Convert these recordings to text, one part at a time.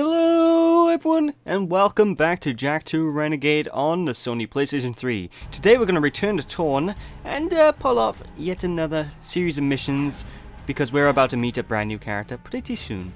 Hello everyone, and welcome back to Jak 2 Renegade on the Sony PlayStation 3. Today we're going to return to Torn and pull off yet another series of missions because we're about to meet a brand new character pretty soon.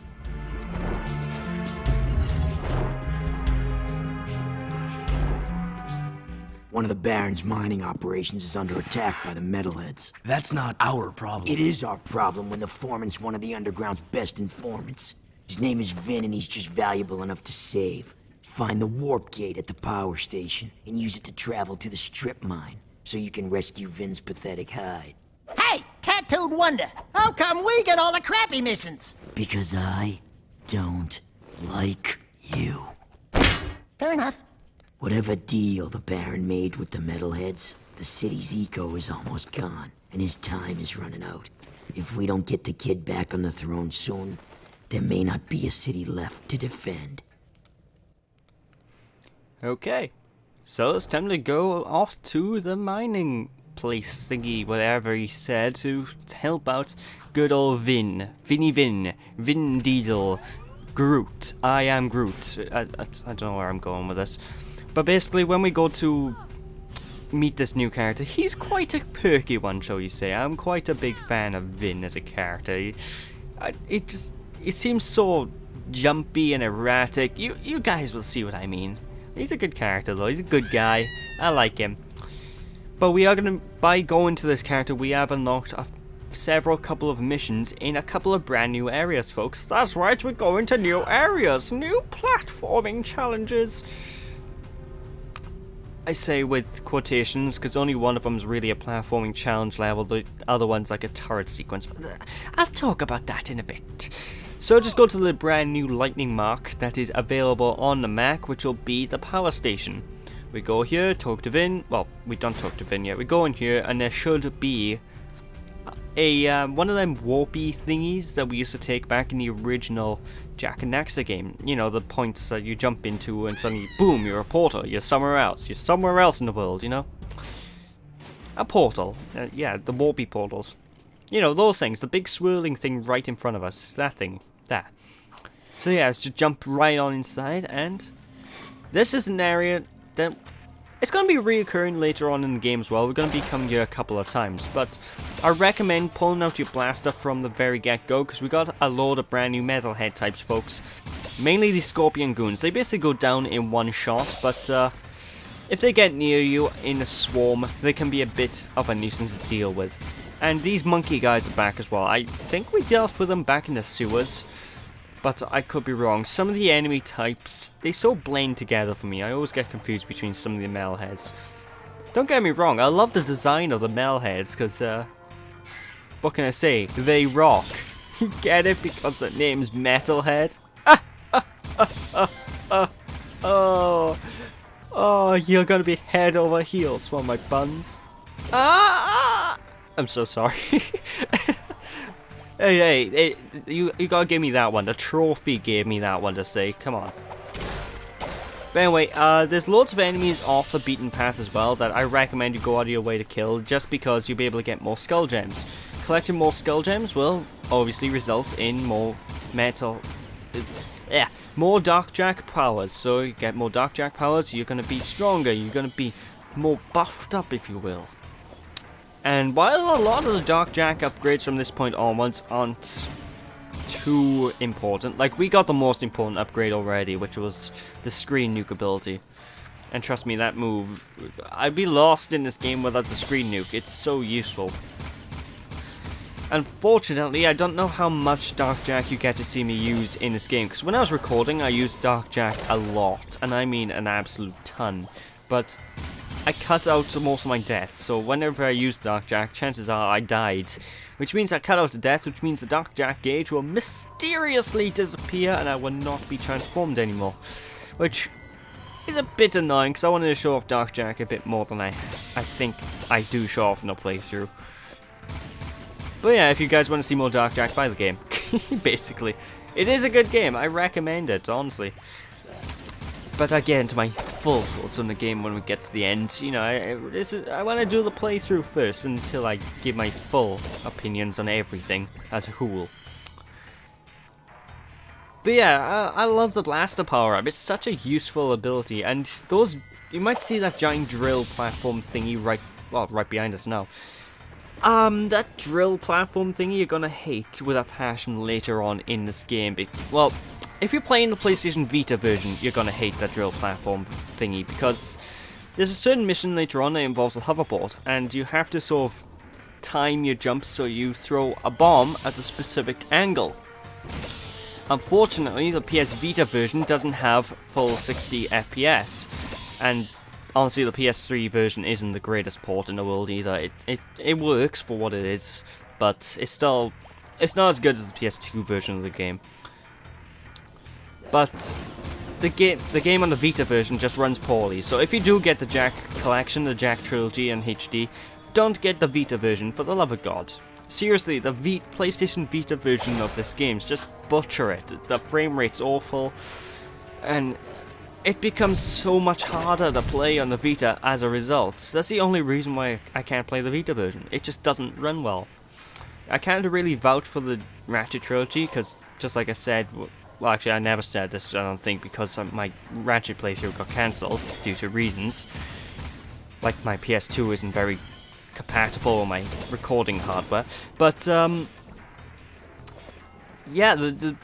One of the Baron's mining operations is under attack by the metalheads. That's not our problem. It is our problem when the foreman's one of the underground's best informants. His name is Vin, and he's just valuable enough to save. Find the warp gate at the power station and use it to travel to the strip mine so you can rescue Vin's pathetic hide. Hey, Tattooed Wonder, how come we get all the crappy missions? Because I don't like you. Fair enough. Whatever deal the Baron made with the metalheads, the city's eco is almost gone, and his time is running out. If we don't get the kid back on the throne soon, there may not be a city left to defend. Okay, so it's time to go off to the mining place thingy, whatever he said, to help out good old Vin. Vin Diesel, Groot. I am Groot. I don't know where I'm going with this. But basically, when we go to meet this new character, he's quite a perky one, shall you say. I'm quite a big fan of Vin as a character. It seems so jumpy and erratic. You guys will see what I mean. He's a good character though. He's a good guy. I like him. But we are gonna, by going to this character, we have unlocked several couple of missions in a couple of brand new areas, folks. That's right, we're going to new areas, new platforming challenges. I say with quotations, because only one of them is really a platforming challenge level, the other one's like a turret sequence. But I'll talk about that in a bit. So just go to the brand new lightning mark that is available on the Mac, which will be the power station. We go here, talk to Vin. Well, we don't talk to Vin yet. We go in here, and there should be a one of them warpy thingies that we used to take back in the original Jak and Daxter game. You know, the points that you jump into and suddenly, boom, you're a portal. You're somewhere else. You're somewhere else in the world, you know? A portal. Yeah, the warpy portals. You know, those things. The big swirling thing right in front of us. That thing. That. So yeah, let's just jump right on inside, and this is an area that it's going to be reoccurring later on in the game as well. We're going to be coming here a couple of times, but I recommend pulling out your blaster from the very get-go, because we got a load of brand new metalhead types, folks. Mainly the Scorpion Goons. They basically go down in one shot, but if they get near you in a swarm, they can be a bit of a nuisance to deal with. And these monkey guys are back as well. I think we dealt with them back in the sewers, but I could be wrong. Some of the enemy types, they so blend together for me. I always get confused between some of the metalheads. Don't get me wrong, I love the design of the metalheads, because, what can I say? They rock. You get it? Because the name's Metalhead? Oh, you're gonna be head over heels for my buns. I'm so sorry. Hey, you gotta give me that one. The trophy gave me that one to say. Come on. But anyway, there's loads of enemies off the beaten path as well that I recommend you go out of your way to kill, just because you'll be able to get more skull gems. Collecting more skull gems will obviously result in more more Dark Jak powers. So you get more Dark Jak powers, you're gonna be stronger, you're gonna be more buffed up, if you will. And while a lot of the Dark Jak upgrades from this point onwards aren't too important, like we got the most important upgrade already, which was the screen nuke ability. And trust me, that move, I'd be lost in this game without the screen nuke. It's so useful. Unfortunately, I don't know how much Dark Jak you get to see me use in this game, because when I was recording, I used Dark Jak a lot, and I mean an absolute ton. But I cut out most of my deaths, so whenever I used Dark Jak, chances are I died. Which means I cut out a death, which means the Dark Jak gauge will mysteriously disappear and I will not be transformed anymore. Which is a bit annoying, because I wanted to show off Dark Jak a bit more than I think I do show off in a playthrough. But yeah, if you guys want to see more Dark Jak, buy the game. Basically. It is a good game, I recommend it, honestly. But I get into my full thoughts on the game when we get to the end. You know, I want to do the playthrough first until I give my full opinions on everything as a whole. But yeah, I love the blaster power-up. It's such a useful ability, and those, you might see that giant drill platform thingy right behind us now. That drill platform thingy you're gonna hate with a passion later on in this game. Well, if you're playing the PlayStation Vita version, you're gonna hate that drill platform thingy, because there's a certain mission later on that involves a hoverboard, and you have to sort of time your jumps so you throw a bomb at a specific angle. Unfortunately, the PS Vita version doesn't have full 60 FPS, and honestly, the PS3 version isn't the greatest port in the world either. It works for what it is, but it's not as good as the PS2 version of the game. But the game on the Vita version just runs poorly. So if you do get the Jak collection, the Jak trilogy and HD, don't get the Vita version, for the love of God. Seriously, the PlayStation Vita version of this game, just butcher it. The frame rate's awful, and it becomes so much harder to play on the Vita as a result. That's the only reason why I can't play the Vita version. It just doesn't run well. I can't really vouch for the Ratchet trilogy, because just like I said, well actually I never said this, I don't think, because my Ratchet playthrough got cancelled due to reasons. Like my PS2 isn't very compatible with my recording hardware. But yeah,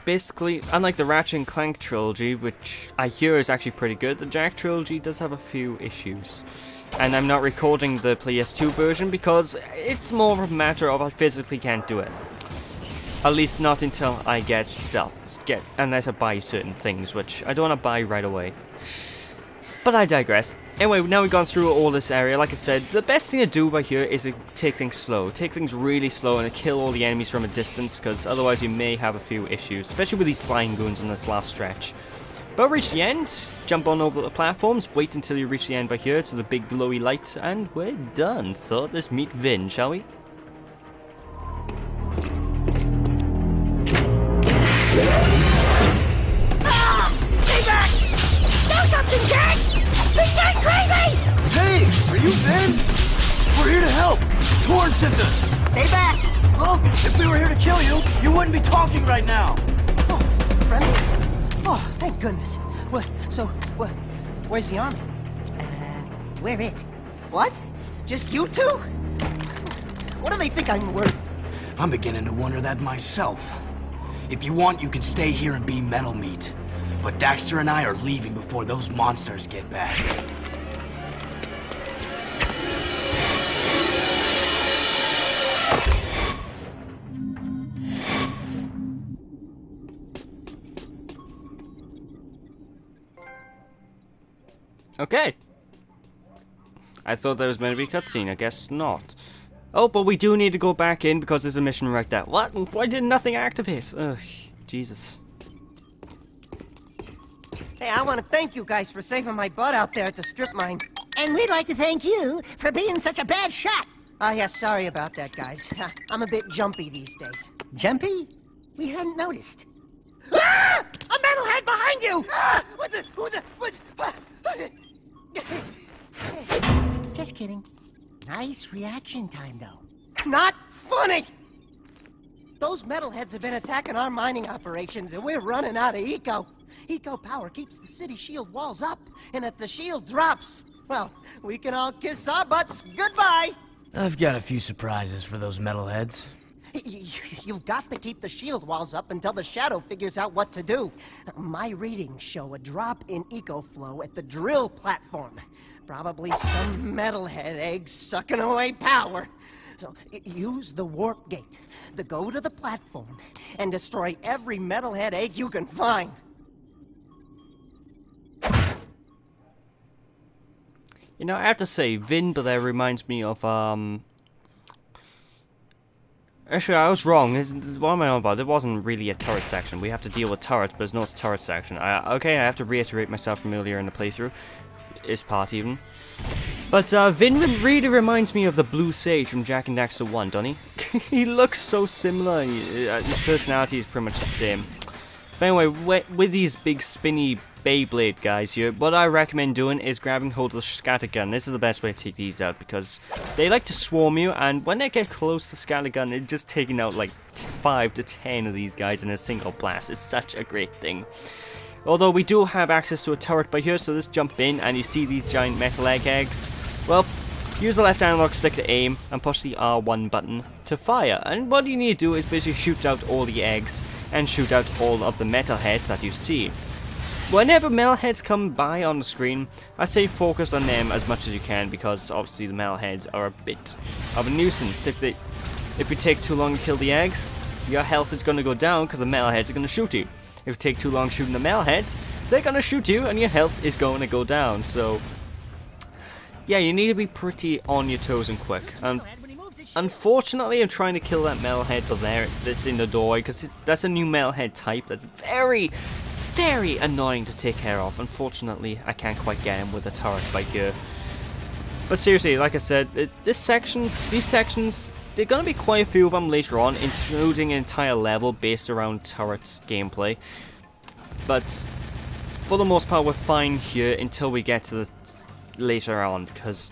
basically, unlike the Ratchet and Clank trilogy, which I hear is actually pretty good, the Jak trilogy does have a few issues. And I'm not recording the PS2 version because it's more of a matter of I physically can't do it. At least not until I unless I buy certain things, which I don't want to buy right away. But I digress. Anyway, now we've gone through all this area. Like I said, the best thing to do by here is to take things slow. Take things really slow and to kill all the enemies from a distance, because otherwise you may have a few issues, especially with these flying goons on this last stretch. But reach the end, jump on over the platforms, wait until you reach the end by here to the big glowy light, and we're done. So let's meet Vin, shall we? Stay back! Do something, Jak! This guy's crazy! Hey, are you Vin? We're here to help. Torn sent us. Stay back! Well, if we were here to kill you, you wouldn't be talking right now. Oh, friendlies? Oh, thank goodness. Where's the army? Where it? What? Just you two? What do they think I'm worth? I'm beginning to wonder that myself. If you want, you can stay here and be metal meat. But Daxter and I are leaving before those monsters get back. Okay. I thought there was meant to be a cutscene, I guess not. Oh, but we do need to go back in because there's a mission right there. What? Why did nothing activate? Ugh, Jesus. Hey, I want to thank you guys for saving my butt out there at the strip mine. And we'd like to thank you for being such a bad shot. Oh, yeah, sorry about that, guys. I'm a bit jumpy these days. Jumpy? We hadn't noticed. Ah! A metalhead behind you! Ah! Just kidding. Nice reaction time, though. Not funny! Those metalheads have been attacking our mining operations, and we're running out of eco. Eco power keeps the city shield walls up, and if the shield drops, well, we can all kiss our butts goodbye! I've got a few surprises for those metalheads. You've got to keep the shield walls up until the Shadow figures out what to do. My readings show a drop in eco flow at the drill platform. Probably some metalhead egg sucking away power. So use the warp gate to go to the platform and destroy every metalhead egg you can find. You know, I have to say, Vin there reminds me of, Actually, I was wrong. What am I on about? There wasn't really a turret section. We have to deal with turrets, but there's no turret section. Okay, I have to reiterate myself from earlier in the playthrough. Is part even. But Vin really reminds me of the Blue Sage from Jak and Daxter 1, doesn't he? He looks so similar. His personality is pretty much the same. But anyway, with these big spinny Beyblade guys here, what I recommend doing is grabbing hold of the scattergun. This is the best way to take these out because they like to swarm you, and when they get close to the scattergun, it's just taking out like 5 to 10 of these guys in a single blast. It's such a great thing. Although we do have access to a turret by here, so let's jump in, and you see these giant metal eggs. Well, use the left analog stick to aim and push the R1 button to fire. And what you need to do is basically shoot out all the eggs and shoot out all of the metal heads that you see. Whenever metal heads come by on the screen, I say focus on them as much as you can because obviously the metal heads are a bit of a nuisance. If you take too long to kill the eggs, your health is going to go down because the metal heads are going to shoot you. If you take too long shooting the metal heads, they're going to shoot you and your health is going to go down. So yeah, you need to be pretty on your toes and quick. Unfortunately, I'm trying to kill that metal head that's in the doorway because that's a new metal head type that's very, very annoying to take care of. Unfortunately, I can't quite get him with a turret by here. But seriously, like I said, these sections, there are going to be quite a few of them later on, including an entire level based around turret gameplay. But for the most part, we're fine here until we get to the later on, because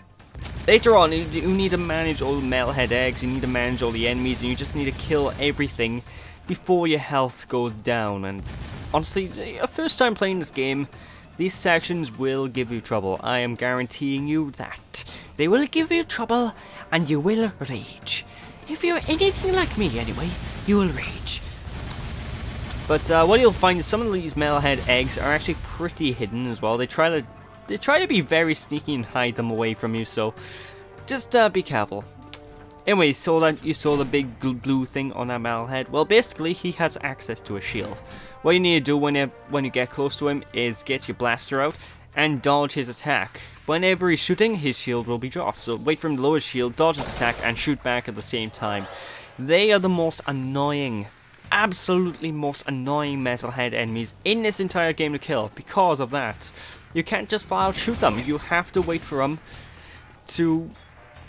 later on you need to manage all the metalhead eggs, you need to manage all the enemies, and you just need to kill everything before your health goes down. And honestly, a first time playing this game, these sections will give you trouble. I am guaranteeing you that. They will give you trouble and you will rage. If you're anything like me anyway, you will rage. But what you'll find is some of these metalhead eggs are actually pretty hidden as well. They try to be very sneaky and hide them away from you, so just be careful. Anyway, so that you saw the big blue thing on that metalhead. Well, basically, he has access to a shield. What you need to do when you get close to him is get your blaster out and dodge his attack. Whenever he's shooting, his shield will be dropped. So wait for him to lower his shield, dodge his attack, and shoot back at the same time. They are the most annoying, absolutely most annoying metalhead enemies in this entire game to kill because of that. You can't just flat out shoot them. You have to wait for them to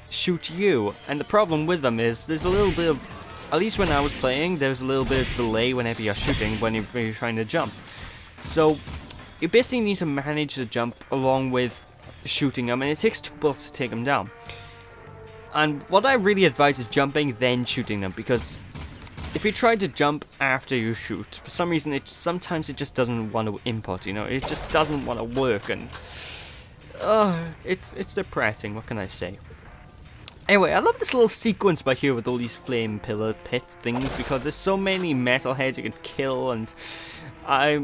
shoot you. And the problem with them is there's a little bit of, at least when I was playing, there's a little bit of delay whenever you're shooting, when you're trying to jump. So you basically need to manage the jump along with shooting them, and it takes 2 bullets to take them down. And what I really advise is jumping then shooting them, because if you try to jump after you shoot, for some reason sometimes it just doesn't want to input, you know, it just doesn't want to work, and it's depressing, what can I say. Anyway, I love this little sequence by here with all these flame pillar pit things, because there's so many metalheads you can kill, and I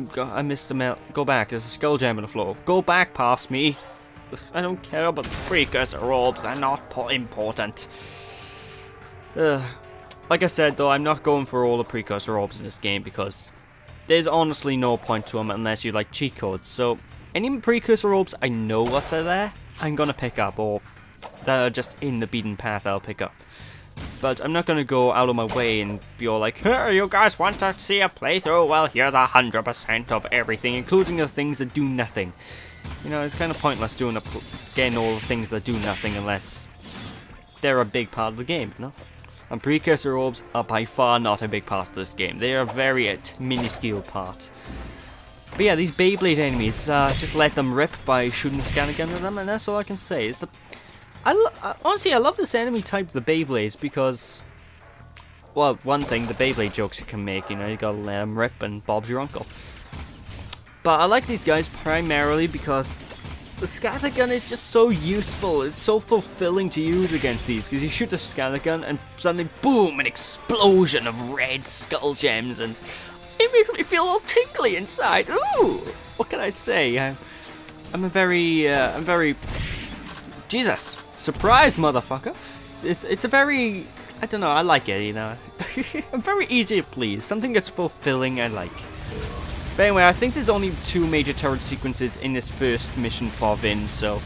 missed a go back, there's a skull gem on the floor. Go back past me. I don't care about the precursor orbs, they're not important. Like I said though, I'm not going for all the precursor orbs in this game because there's honestly no point to them unless you like cheat codes. So any precursor orbs I know what they're there, I'm gonna pick up, or that are just in the beaten path I'll pick up. But I'm not gonna go out of my way and be all like, hey, you guys want to see a playthrough? Well, here's 100% of everything, including the things that do nothing. You know, it's kind of pointless getting all the things that do nothing unless they're a big part of the game, you know? And precursor orbs are by far not a big part of this game. They are a very minuscule part. But yeah, these Beyblade enemies, just let them rip by shooting the scattergun at them, and that's all I can say. Is honestly, I love this enemy type, the Beyblades, because, well, one thing, the Beyblade jokes you can make, you know, you gotta let them rip and Bob's your uncle. But I like these guys primarily because the scattergun is just so useful, it's so fulfilling to use against these, because you shoot the scattergun and suddenly, boom, an explosion of red skull gems, and it makes me feel all tingly inside. Ooh, what can I say? I'm very, Jesus, surprise, motherfucker. It's a very, I don't know, I like it, you know. I'm very easy to please, something that's fulfilling I like. But anyway, I think there's only 2 major turret sequences in this first mission for Vin, so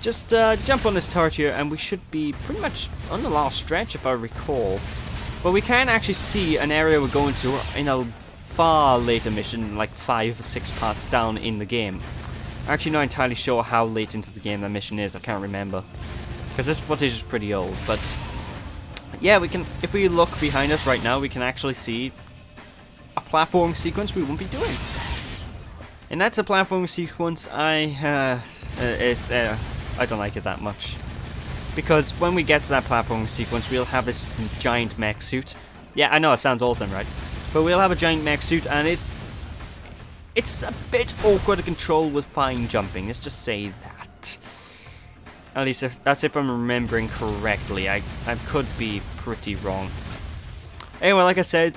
just jump on this turret here and we should be pretty much on the last stretch if I recall. But we can actually see an area we're going to in a far later mission, like 5 or 6 parts down in the game. I'm actually not entirely sure how late into the game that mission is, I can't remember. Because this footage is pretty old, but yeah, we can, if we look behind us right now, we can actually see a platforming sequence we won't be doing. And that's a platforming sequence I don't like it that much. Because when we get to that platforming sequence, we'll have this giant mech suit. Yeah, I know it sounds awesome, right? But we'll have a giant mech suit, and it's a bit awkward to control with fine jumping. Let's just say that. At least that's if I'm remembering correctly. I could be pretty wrong. Anyway, like I said,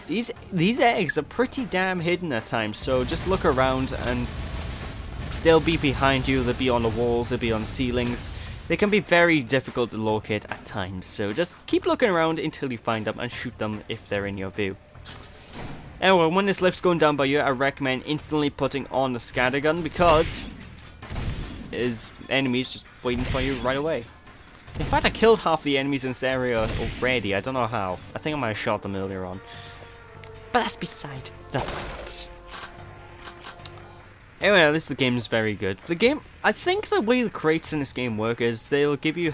these eggs are pretty damn hidden at times. So just look around, and they'll be behind you. They'll be on the walls. They'll be on ceilings. They can be very difficult to locate at times. So just keep looking around until you find them and shoot them if they're in your view. Anyway, when this lift's going down by you, I recommend instantly putting on the scattergun because his enemies just waiting for you right away. In fact, I killed half the enemies in this area already. I don't know how. I think I might have shot them earlier on. But that's beside the point. Anyway, this the game is very good. The game, I think the way the crates in this game work is they'll give you,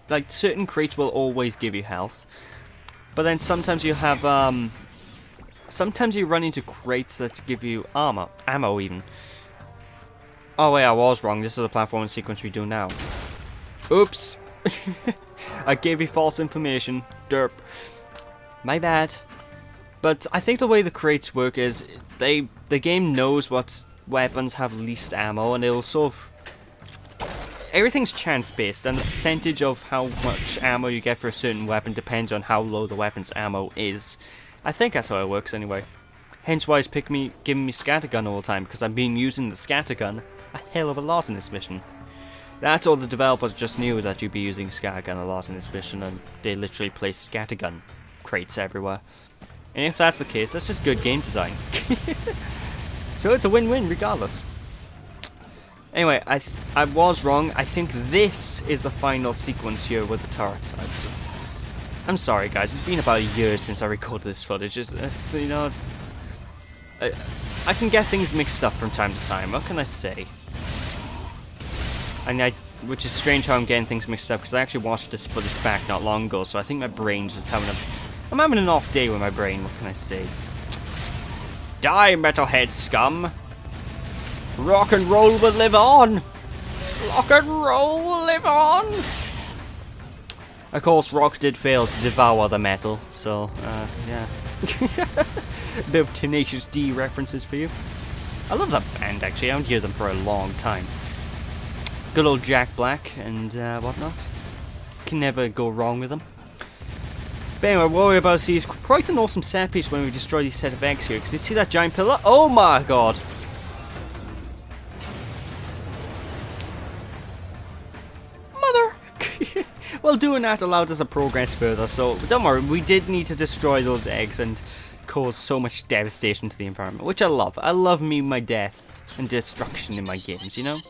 like, certain crates will always give you health. But then sometimes you have, sometimes you run into crates that give you ammo even. Oh wait, I was wrong. This is a platforming sequence we do now. Oops. I gave you false information. Derp. My bad. But I think the way the crates work is the game knows what weapons have least ammo, and it'll sort of... Everything's chance-based, and the percentage of how much ammo you get for a certain weapon depends on how low the weapon's ammo is. I think that's how it works anyway. Hence why it's giving me scattergun all the time, because I've been using the scattergun a hell of a lot in this mission. That's all the developers just knew, that you'd be using scattergun a lot in this mission, and they literally placed scattergun crates everywhere. And if that's the case, that's just good game design. So it's a win-win regardless. Anyway, I was wrong. I think this is the final sequence here with the turret. I'm sorry guys, it's been about a year since I recorded this footage. You know, I can get things mixed up from time to time. What can I say? And which is strange how I'm getting things mixed up, because I actually watched this footage back not long ago, so I think my brain's just having I'm having an off day with my brain, what can I say? Die, metalhead scum! Rock and roll will live on! Rock and roll will live on! Of course, rock did fail to devour the metal, so, yeah. A bit of Tenacious D references for you. I love that band, actually. I haven't heard them for a long time. Good old Jack Black and whatnot. Can never go wrong with them. But anyway, what we're about to see is quite an awesome set piece when we destroy these set of eggs here. Because you see that giant pillar? Oh my god! Mother! Well, doing that allowed us to progress further, so don't worry, we did need to destroy those eggs and cause so much devastation to the environment, which I love. I love me my death and destruction in my games, you know?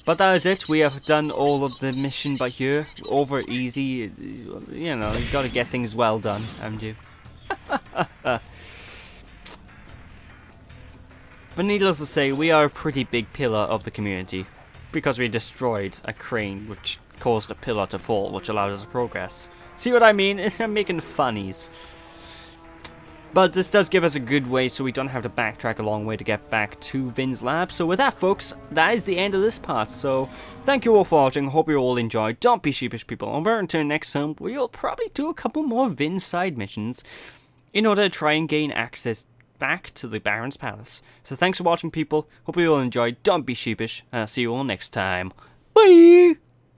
But that is it. We have done all of the mission by here. Over easy. You know, you gotta get things well done, haven't you? But needless to say, we are a pretty big pillar of the community. Because we destroyed a crane which caused a pillar to fall, which allowed us to progress. See what I mean? I'm making funnies. But this does give us a good way so we don't have to backtrack a long way to get back to Vin's lab. So with that, folks, that is the end of this part. So thank you all for watching. Hope you all enjoyed. Don't be sheepish, people. And we'll return next time. We'll probably do a couple more Vin side missions in order to try and gain access back to the Baron's Palace. So thanks for watching, people. Hope you all enjoyed. Don't be sheepish. And I'll see you all next time. Bye!